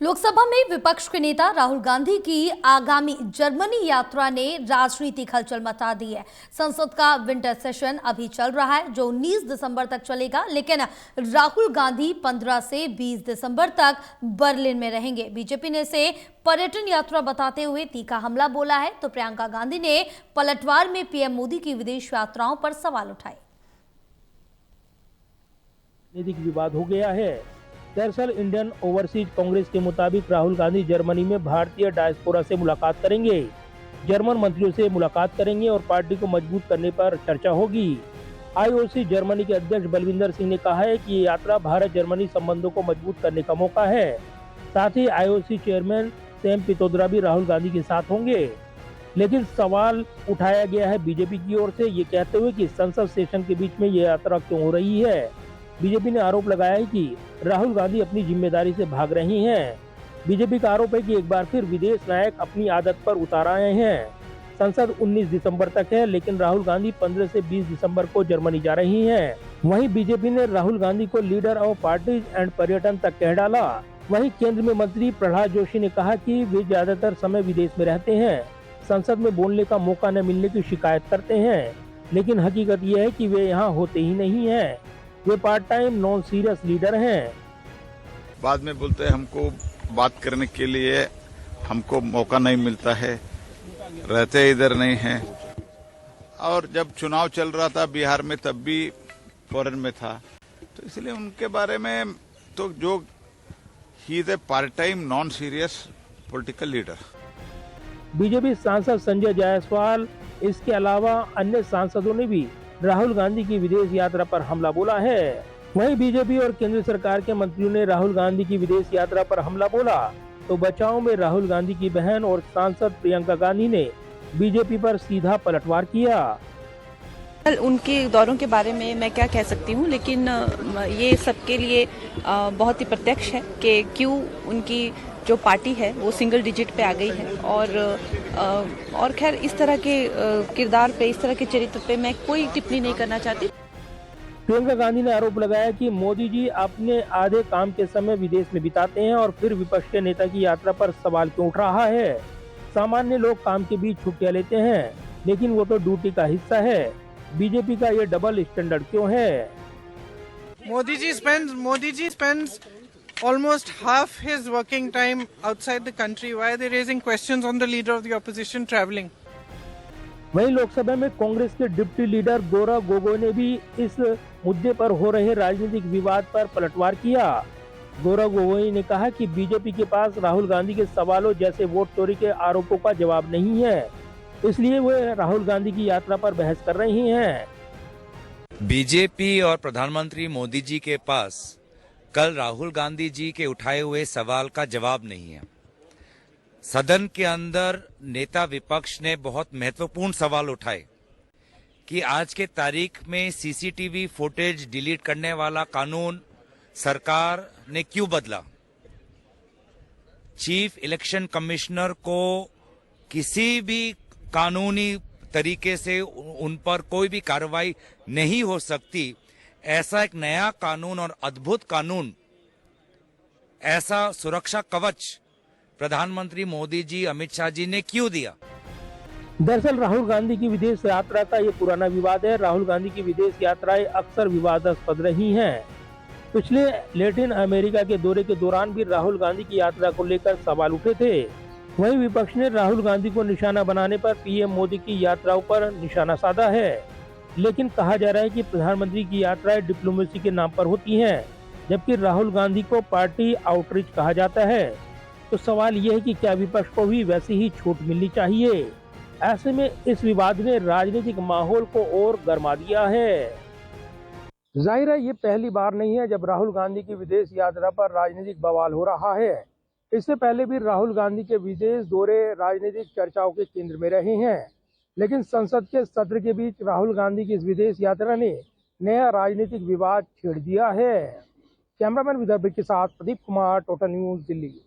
लोकसभा में विपक्ष के नेता राहुल गांधी की आगामी जर्मनी यात्रा ने राजनीतिक हलचल मचा दी है। संसद का विंटर सेशन अभी चल रहा है जो 19 दिसंबर तक चलेगा, लेकिन राहुल गांधी 15 से 20 दिसंबर तक बर्लिन में रहेंगे। बीजेपी ने इसे पर्यटन यात्रा बताते हुए तीखा हमला बोला है, तो प्रियंका गांधी ने पलटवार में पीएम मोदी की विदेश यात्राओं पर सवाल उठाए। विवाद हो गया है। दरअसल इंडियन ओवरसीज कांग्रेस के मुताबिक राहुल गांधी जर्मनी में भारतीय डायस्पोरा से मुलाकात करेंगे, जर्मन मंत्रियों से मुलाकात करेंगे और पार्टी को मजबूत करने पर चर्चा होगी। आईओसी जर्मनी के अध्यक्ष बलविंदर सिंह ने कहा है कि ये यात्रा भारत जर्मनी संबंधों को मजबूत करने का मौका है। साथ ही आईओसी चेयरमैन सैम पित्रोदा भी राहुल गांधी के साथ होंगे। लेकिन सवाल उठाया गया है बीजेपी की ओर से, ये कहते हुए कि संसद सेशन के बीच में ये यात्रा क्यों हो रही है। बीजेपी ने आरोप लगाया है कि राहुल गांधी अपनी जिम्मेदारी से भाग रही हैं। बीजेपी का आरोप है कि एक बार फिर विदेश नायक अपनी आदत पर उतर आए हैं। संसद 19 दिसंबर तक है, लेकिन राहुल गांधी 15 से 20 दिसंबर को जर्मनी जा रही हैं। वहीं बीजेपी ने राहुल गांधी को लीडर ऑफ पार्टीज एंड पर्यटन तक कह डाला। वहीं केंद्र में मंत्री प्रहलाद जोशी ने कहा कि वे ज्यादातर समय विदेश में रहते हैं, संसद में बोलने का मौका न मिलने की शिकायत करते हैं, लेकिन हकीकत यह है कि वे यहाँ होते ही नहीं हैं। वे part time non serious leader हैं। बाद में बोलते हैं हमको बात करने के लिए हमको मौका नहीं मिलता है, रहते इधर नहीं हैं। और जब चुनाव चल रहा था बिहार में तब भी फॉरेन में था, तो इसलिए उनके बारे में तो जो he is a part time non serious political leader. BJP सांसद संजय जायसवाल, इसके अलावा अन्य सांसदों ने भी राहुल गांधी की विदेश यात्रा पर हमला बोला है। वहीं बीजेपी और केंद्र सरकार के मंत्रियों ने राहुल गांधी की विदेश यात्रा पर हमला बोला, तो बचाव में राहुल गांधी की बहन और सांसद प्रियंका गांधी ने बीजेपी पर सीधा पलटवार किया। उनके दौरों के बारे में मैं क्या कह सकती हूँ, लेकिन ये सबके लिए बहुत ही प्रत्यक्ष है कि क्यों उनकी जो पार्टी है वो सिंगल डिजिट पे आ गई है। और खैर इस तरह के किरदार पे, इस तरह के चरित्र पे मैं कोई टिप्पणी नहीं करना चाहती। प्रियंका गांधी ने आरोप लगाया कि मोदी जी अपने आधे काम के समय विदेश में बिताते हैं और फिर विपक्ष के नेता की यात्रा पर सवाल क्यों उठ रहा है। सामान्य लोग काम के बीच छुट्टियां लेते हैं, लेकिन वो तो ड्यूटी का हिस्सा है। बीजेपी का ये डबल स्टैंडर्ड क्यों है। Modi ji spends almost half his working time outside the country. Why are they raising questions on the leader of the opposition traveling? वहीं लोकसभा में कांग्रेस के डिप्टी लीडर गौरव गोगोई ने भी इस मुद्दे पर हो रहे राजनीतिक विवाद पर पलटवार किया। गौरव गोगोई ने कहा कि बीजेपी के पास राहुल गांधी के सवालों जैसे वोट चोरी के आरोपों का जवाब नहीं है, इसलिए वे राहुल गांधी की यात्रा पर बहस कर रही हैं। बीजेपी और प्रधानमंत्री मोदी जी के पास कल राहुल गांधी जी के उठाए हुए सवाल का जवाब नहीं है। सदन के अंदर नेता विपक्ष ने बहुत महत्वपूर्ण सवाल उठाए कि आज के तारीख में सीसीटीवी फुटेज डिलीट करने वाला कानून सरकार ने क्यों बदला। चीफ इलेक्शन कमिश्नर को किसी भी कानूनी तरीके से उन पर कोई भी कार्रवाई नहीं हो सकती, ऐसा एक नया कानून और अद्भुत कानून, ऐसा सुरक्षा कवच प्रधानमंत्री मोदी जी, अमित शाह जी ने क्यों दिया। दरअसल राहुल गांधी की विदेश यात्रा का ये पुराना विवाद है। राहुल गांधी की विदेश यात्राएं अक्सर विवादास्पद रही हैं। पिछले लैटिन अमेरिका के दौरे के दौरान भी राहुल गांधी की यात्रा को लेकर सवाल उठे थे। वहीं विपक्ष ने राहुल गांधी को निशाना बनाने पर पीएम मोदी की यात्राओं पर निशाना साधा है। लेकिन कहा जा रहा है कि प्रधानमंत्री की यात्राएं डिप्लोमेसी के नाम पर होती हैं, जबकि राहुल गांधी को पार्टी आउटरीच कहा जाता है। तो सवाल यह है कि क्या विपक्ष को भी वैसी ही छूट मिलनी चाहिए। ऐसे में इस विवाद ने राजनीतिक माहौल को और गर्मा दिया है। जाहिर है ये पहली बार नहीं है जब राहुल गांधी की विदेश यात्रा पर राजनीतिक बवाल हो रहा है। इससे पहले भी राहुल गांधी के विदेश दौरे राजनीतिक चर्चाओं के केंद्र में रहे हैं, लेकिन संसद के सत्र के बीच राहुल गांधी की इस विदेश यात्रा ने नया राजनीतिक विवाद छेड़ दिया है। कैमरामैन विदर्भ के साथ प्रदीप कुमार, टोटल न्यूज, दिल्ली।